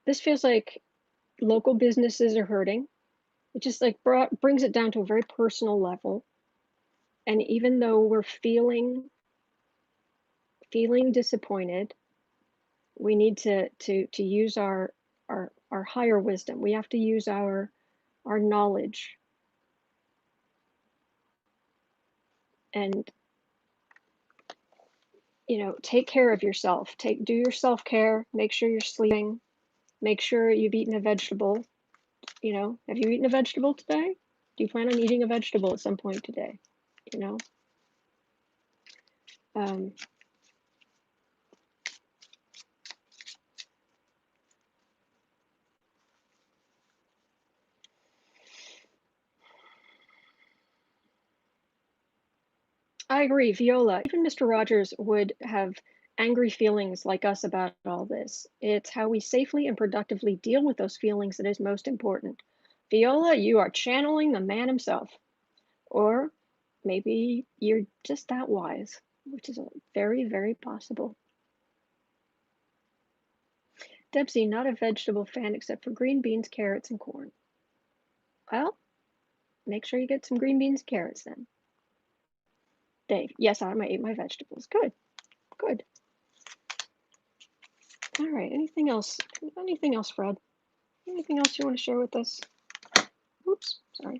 This feels like local businesses are hurting. It just like brings it down to a very personal level. And even though we're feeling disappointed, we need to use our higher wisdom. We have to use our knowledge and take care of yourself. Do your self-care. Make sure you're sleeping. Make sure you've eaten a vegetable. Have you eaten a vegetable today? Do you plan on eating a vegetable at some point today? I agree, Viola. Even Mr. Rogers would have angry feelings like us about all this. It's how we safely and productively deal with those feelings that is most important. Viola, you are channeling the man himself. Or maybe you're just that wise, which is very, very possible. Debsy, not a vegetable fan except for green beans, carrots, and corn. Well, make sure you get some green beans, carrots then. Dave, yes, I might eat my vegetables. Good, good. All right, anything else? Anything else, Fred? Anything else you want to share with us? Oops, sorry.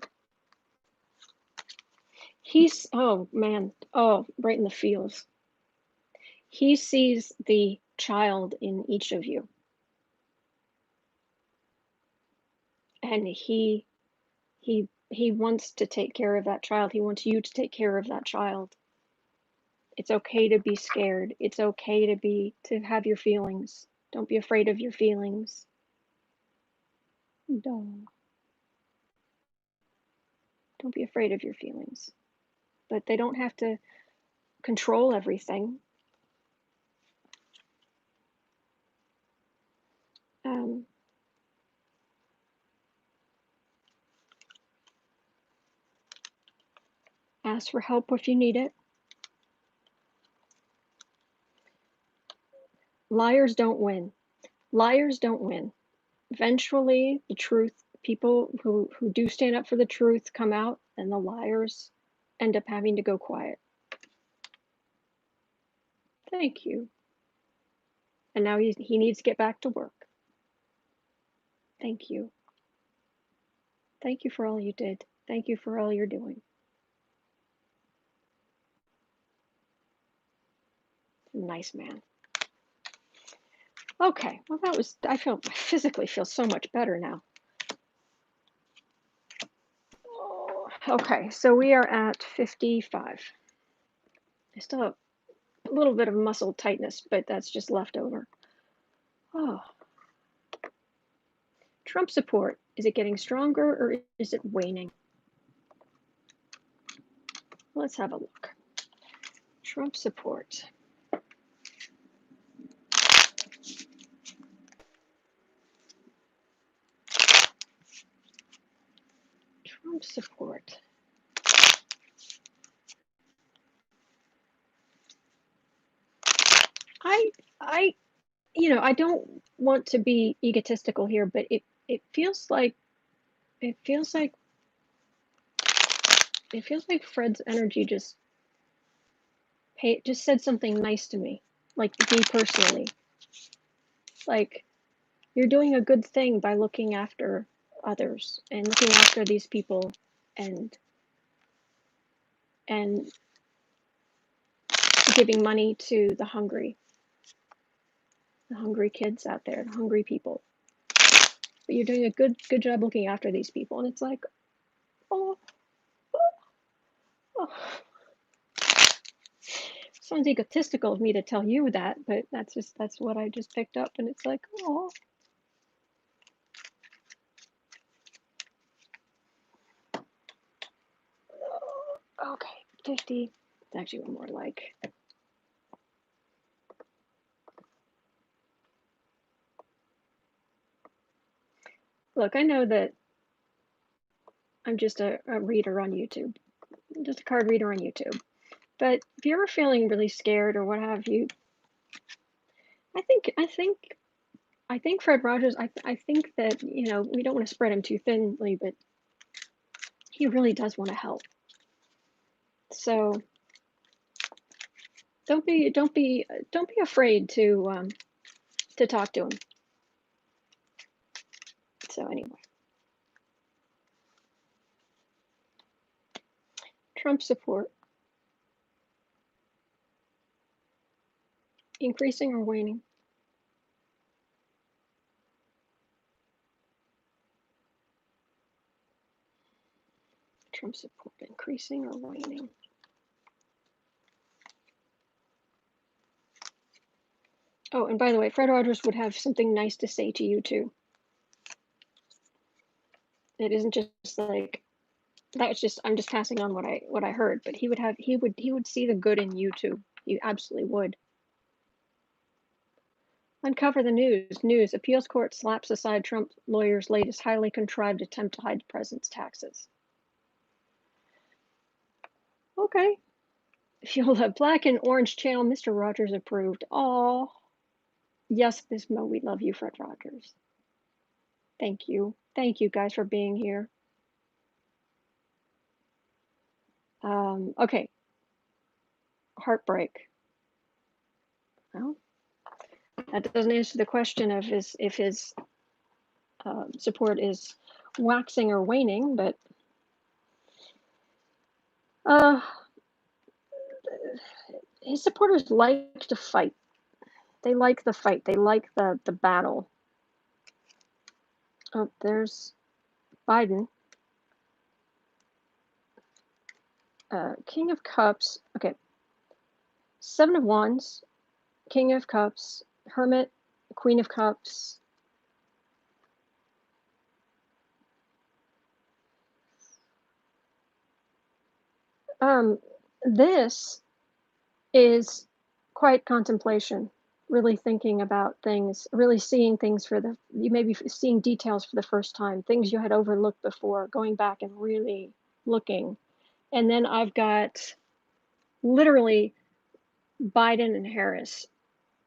Oh man, right in the feels. He sees the child in each of you. And he wants to take care of that child. He wants you to take care of that child. It's okay to be scared. It's okay to have your feelings. Don't be afraid of your feelings. Don't be afraid of your feelings. But they don't have to control everything. Ask for help if you need it. Liars don't win. Liars don't win. Eventually, the truth, people who do stand up for the truth come out, and the liars end up having to go quiet. Thank you. And now he needs to get back to work. Thank you. Thank you for all you did. Thank you for all you're doing. Nice man. Okay, well I physically feel so much better now. Oh, okay, so we are at 55. I still have a little bit of muscle tightness, but that's just left over. Oh. Trump support, is it getting stronger or is it waning? Let's have a look. Trump support. Trump support. I I don't want to be egotistical here, but it feels like it feels like it feels like Fred's energy just said something nice to me, like me personally. Like, you're doing a good thing by looking after others and looking after these people and and giving money to the hungry kids out there, the hungry people. But you're doing a good job looking after these people, and it's like, oh, oh. Sounds egotistical of me to tell you that, but that's what I just picked up, and it's like, oh. Okay, 50. It's actually more like. Look, I know that I'm just a reader on YouTube, just a card reader on YouTube. But if you're ever feeling really scared or what have you, I think Fred Rogers. I think that we don't want to spread him too thinly, but he really does want to help. So don't be afraid to talk to him. So anyway, Trump support increasing or waning? Trump support increasing or waning? Oh, and by the way, Fred Rogers would have something nice to say to you too. It isn't just like I'm just passing on what I heard, but he would see the good in you too. He absolutely would. Uncover the news. Appeals court slaps aside Trump lawyer's latest highly contrived attempt to hide the president's taxes. Okay. Fuel up black and orange channel. Mr. Rogers approved. Oh, yes, Bismo, we love you, Fred Rogers. Thank you. Thank you guys for being here. Okay. Heartbreak. Well, that doesn't answer the question of if his support is waxing or waning, but his supporters like to fight. They like the fight. They like the battle. Oh, there's Biden. King of Cups. Okay. 7 of Wands. King of Cups. Hermit. Queen of Cups. This is quiet contemplation, really thinking about things, really seeing things you may be seeing details for the first time, things you had overlooked before, going back and really looking. And then I've got literally Biden and Harris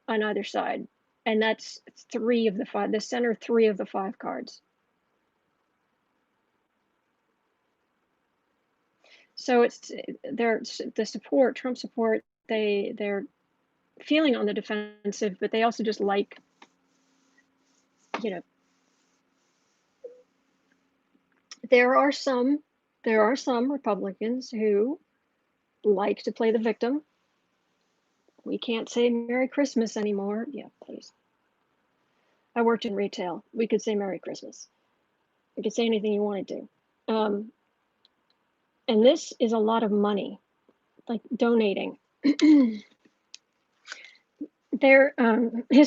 on either side. And that's 3 of the 5, the center 3 of the 5 cards. So it's the support, Trump support, they're feeling on the defensive, but they also just like, there are some Republicans who like to play the victim. We can't say Merry Christmas anymore. Yeah, please. I worked in retail. We could say Merry Christmas. We could say anything you wanted to. And this is a lot of money, like donating. His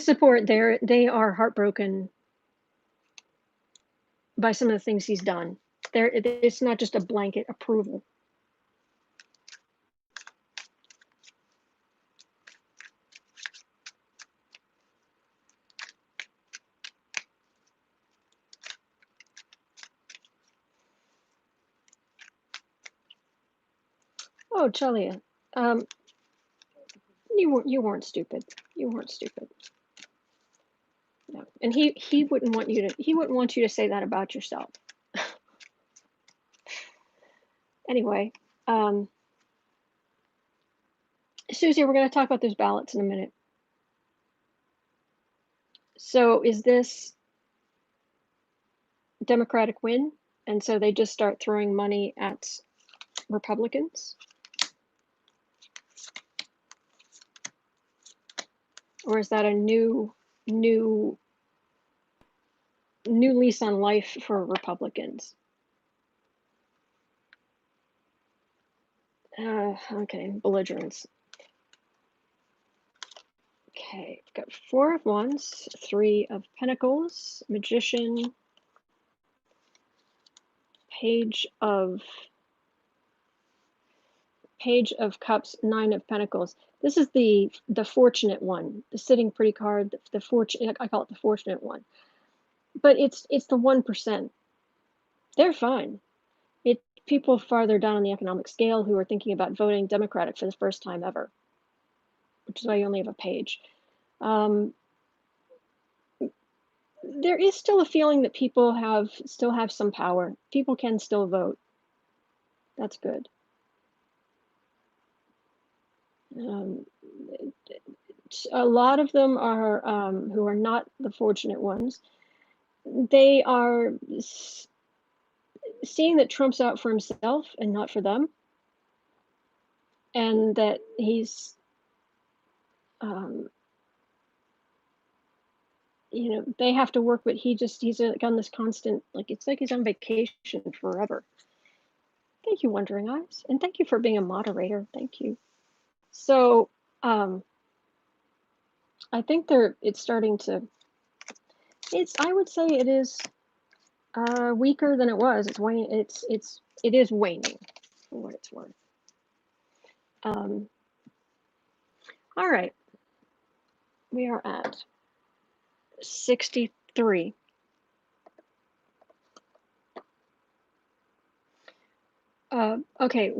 support, they are heartbroken by some of the things he's done. It's not just a blanket approval. Oh, Chalia. You weren't stupid. You weren't stupid. No. And he wouldn't want you to say that about yourself. Anyway, Susie, we're going to talk about those ballots in a minute. So is this Democratic win? And so they just start throwing money at Republicans? Or is that a new lease on life for Republicans? Okay, belligerence. Okay, got 4 of Wands, 3 of Pentacles, Magician, Page of Cups, 9 of Pentacles. This is the fortunate one, the sitting pretty card, the fortune. I call it the fortunate one. But it's the 1%. They're fine. It's people farther down on the economic scale who are thinking about voting Democratic for the first time ever, which is why you only have a page. There is still a feeling that people still have some power. People can still vote. That's good. A lot of them are who are not the fortunate ones. They are seeing that Trump's out for himself and not for them, and that he's you know, they have to work, but he's on this constant, like, it's like he's on vacation forever. Thank you, Wondering Eyes, and thank you for being a moderator. Thank you. So I think it's starting to, I would say it is weaker than it was. It is waning, for what it's worth. All right, we are at 63. Okay,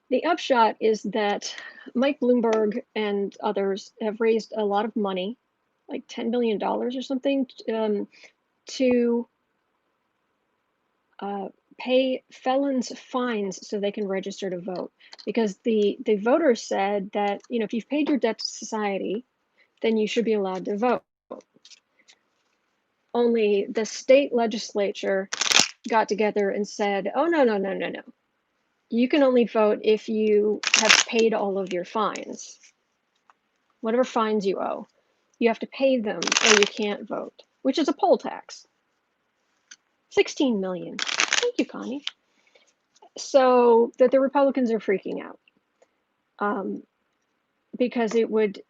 the upshot is that Mike Bloomberg and others have raised a lot of money, like $10 million or something, to pay felons fines so they can register to vote. Because the voters said that, you know, if you've paid your debt to society, then you should be allowed to vote. Only the state legislature got together and said, oh, no. You can only vote if you have paid all of your fines. Whatever fines you owe, you have to pay them or you can't vote, which is a poll tax. 16 million. Thank you, Connie. So that the Republicans are freaking out because it would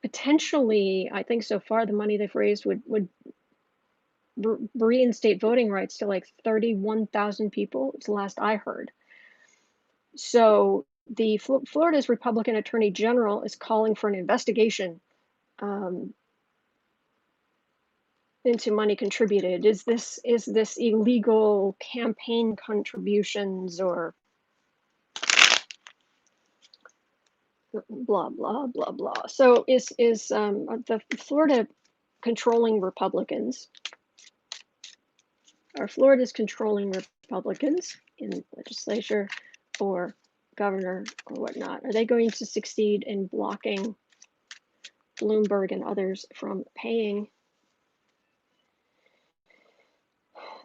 potentially, I think so far the money they've raised would reinstate voting rights to like 31,000 people. It's the last I heard. So the Florida's Republican Attorney General is calling for an investigation into money contributed. Is this illegal campaign contributions or blah blah blah blah? So is the Florida controlling Republicans? Are Florida's controlling Republicans in legislature or governor or whatnot? Are they going to succeed in blocking Bloomberg and others from paying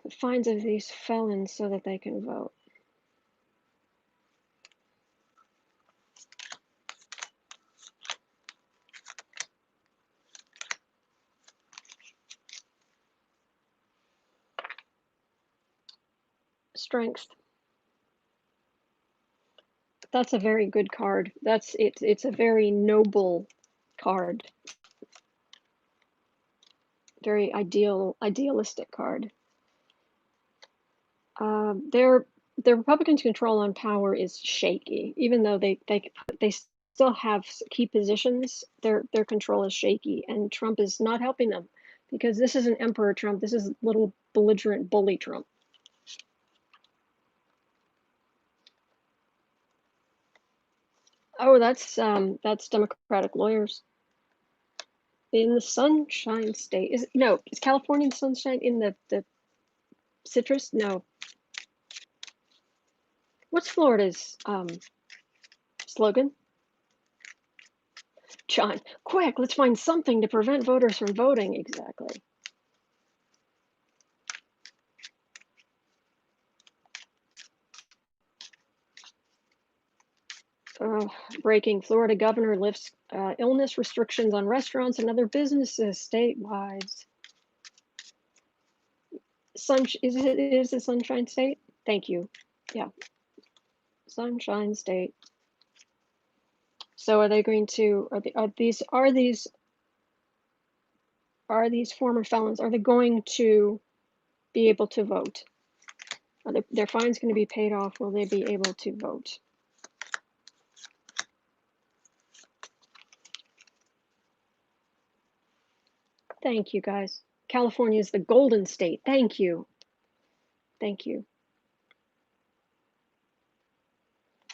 the fines of these felons so that they can vote? Strength. That's a very good card. It's a very noble card. Very idealistic card. The Republicans' control on power is shaky, even though they still have key positions. Their control is shaky, and Trump is not helping them because this isn't Emperor Trump. This is little belligerent bully Trump. Oh, that's Democratic lawyers in the Sunshine State. Is California the Sunshine in the citrus? No. What's Florida's slogan? John, quick, let's find something to prevent voters from voting. Exactly. Breaking, Florida governor lifts illness restrictions on restaurants and other businesses statewide. Is it Sunshine State? Thank you. Yeah. Sunshine State. So are they going to, are these former felons, are they going to be able to vote? Are their fines going to be paid off? Will they be able to vote? Thank you, guys. California is the golden state. Thank you. Thank you.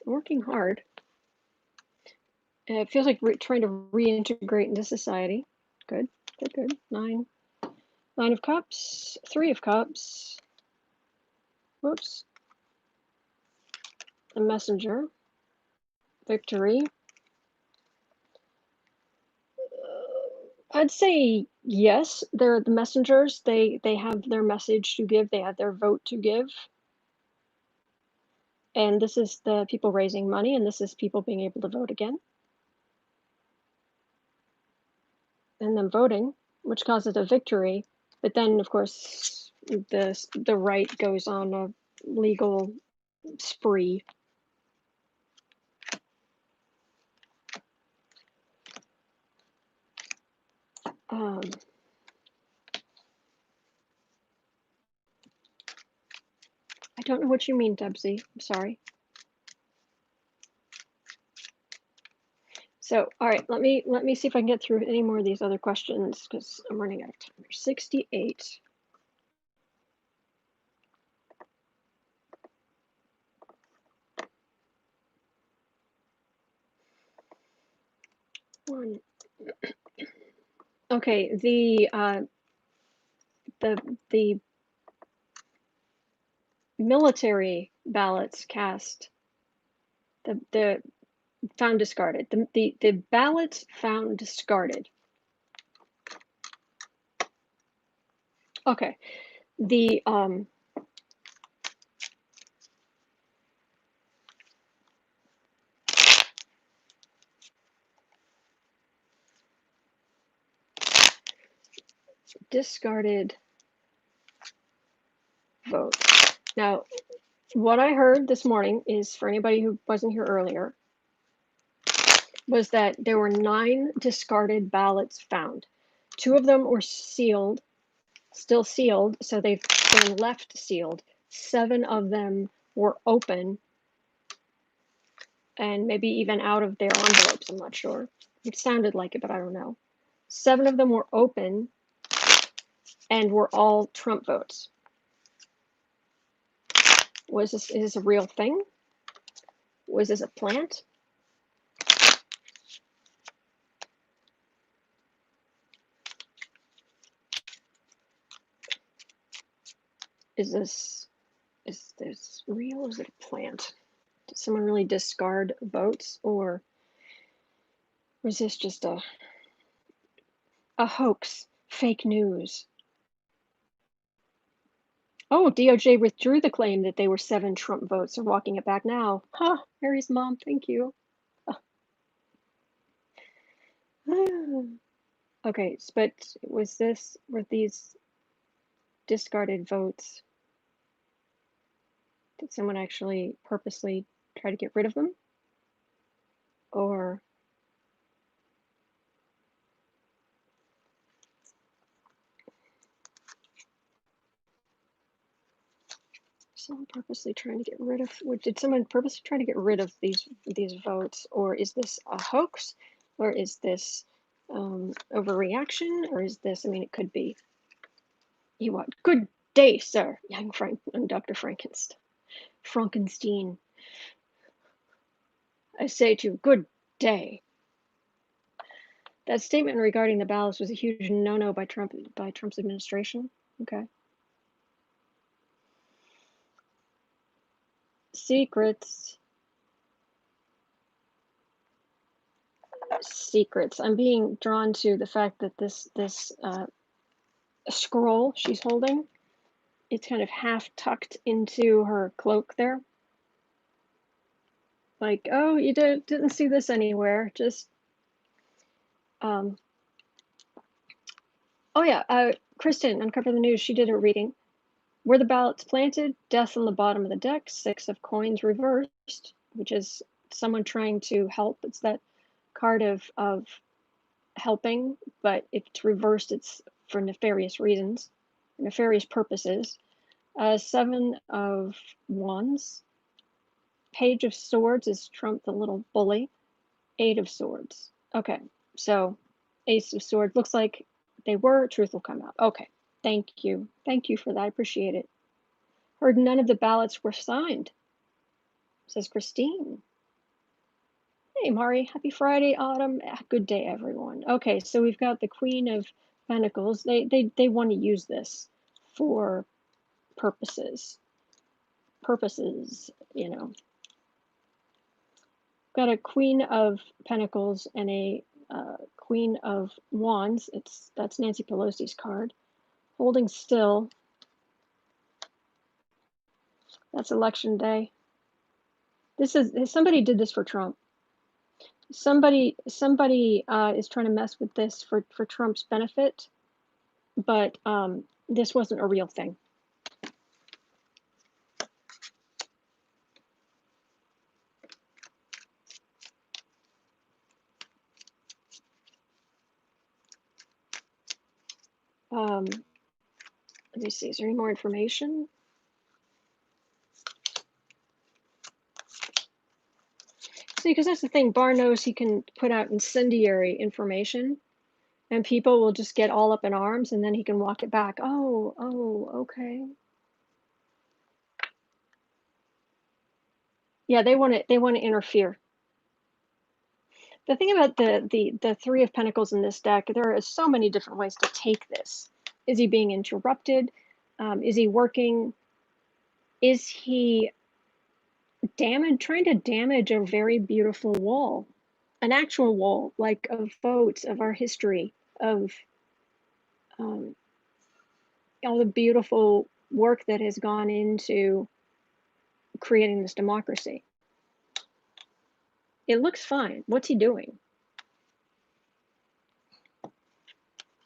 Working hard. It feels like trying to reintegrate into society. Good, good, good. Nine of Cups, Three of Cups. Whoops. The Messenger. Victory. I'd say yes. They're the messengers. They have their message to give. They have their vote to give. And this is the people raising money, and this is people being able to vote again. And then voting, which causes a victory. But then, of course, the right goes on a legal spree. I don't know what you mean, Dubsy. I'm sorry. So, all right, let me see if I can get through any more of these other questions because I'm running out of time. There's 68. One. Okay, the military ballots cast, the found discarded. The ballots found discarded. Okay, the discarded vote. Now, what I heard this morning is, for anybody who wasn't here earlier, was that there were 9 discarded ballots found. 2 of them were sealed, still sealed, so they've been left sealed. 7 of them were open and maybe even out of their envelopes. I'm not sure. It sounded like it, but I don't know. 7 of them were open and were all Trump votes. Is this a real thing? Was this a plant? Is this real? Is it a plant? Did someone really discard votes, or was this just a hoax, fake news? Oh, DOJ withdrew the claim that they were 7 Trump votes. They're walking it back now. Huh, Harry's mom, thank you. Okay, but were these discarded votes? Did someone actually purposely try to get rid of them? Or someone purposely trying to get rid of, did someone purposely try to get rid of these votes? Or is this a hoax? Or is this overreaction? Or is this, I mean, it could be. You what? Good day, sir. Young Frank and Dr. Frankenstein. I say to you, good day. That statement regarding the ballots was a huge no-no by Trump's administration. Okay. Secrets. I'm being drawn to the fact that this scroll she's holding, it's kind of half tucked into her cloak there. Like, oh, you didn't see this anywhere. Just, oh yeah, Kristen, Uncover the News, she did her reading. Were the ballots planted? Death on the bottom of the deck, 6 of coins reversed, which is someone trying to help. It's that card of helping, but if it's reversed, it's for nefarious reasons, nefarious purposes. 7 of Wands. Page of Swords is Trump the little bully. 8 of Swords. Okay, so Ace of Swords. Looks like they were. Truth will come out. Okay, thank you. Thank you for that. I appreciate it. Heard none of the ballots were signed, says Christine. Hey, Mari. Happy Friday, Autumn. Good day, everyone. Okay, so we've got the Queen of Pentacles. They want to use this for purposes, you know. Got a Queen of Pentacles and a Queen of Wands. That's Nancy Pelosi's card. Holding still. That's election day. This is somebody did this for Trump. Somebody is trying to mess with this for Trump's benefit, but this wasn't a real thing. Let me see, is there any more information? See, because that's the thing, Barr knows he can put out incendiary information and people will just get all up in arms and then he can walk it back. Oh, okay. Yeah, they want to interfere. The thing about the 3 of Pentacles in this deck, there are so many different ways to take this. Is he being interrupted? Is he working? Is he trying to damage a very beautiful wall, an actual wall, like of votes, of our history, of all the beautiful work that has gone into creating this democracy? It looks fine. What's he doing?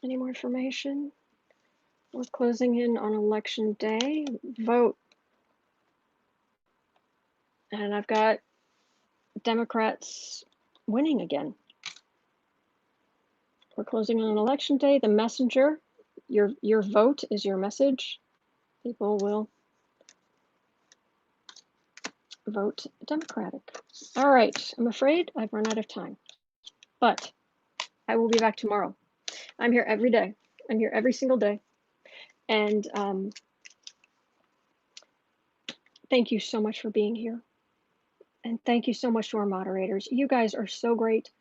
Any more information? We're closing in on election day. Vote. And I've got Democrats winning again. We're closing on election day. The messenger, your vote is your message. People will vote Democratic. All right, I'm afraid I've run out of time, but I will be back tomorrow. I'm here every day. I'm here every single day. And thank you so much for being here. And thank you so much to our moderators. You guys are so great.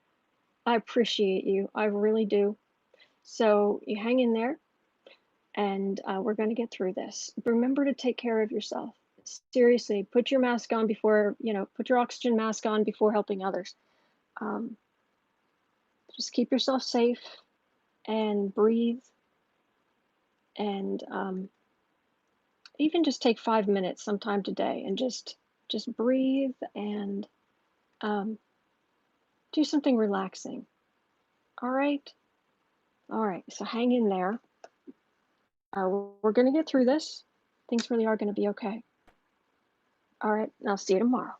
I appreciate you. I really do. So you hang in there and we're going to get through this. Remember to take care of yourself. Seriously, put your mask on before, put your oxygen mask on before helping others. Just keep yourself safe and breathe. And even just take 5 minutes sometime today and just breathe and do something relaxing. All right. So hang in there. We're going to get through this. Things really are going to be okay. All right. I'll see you tomorrow.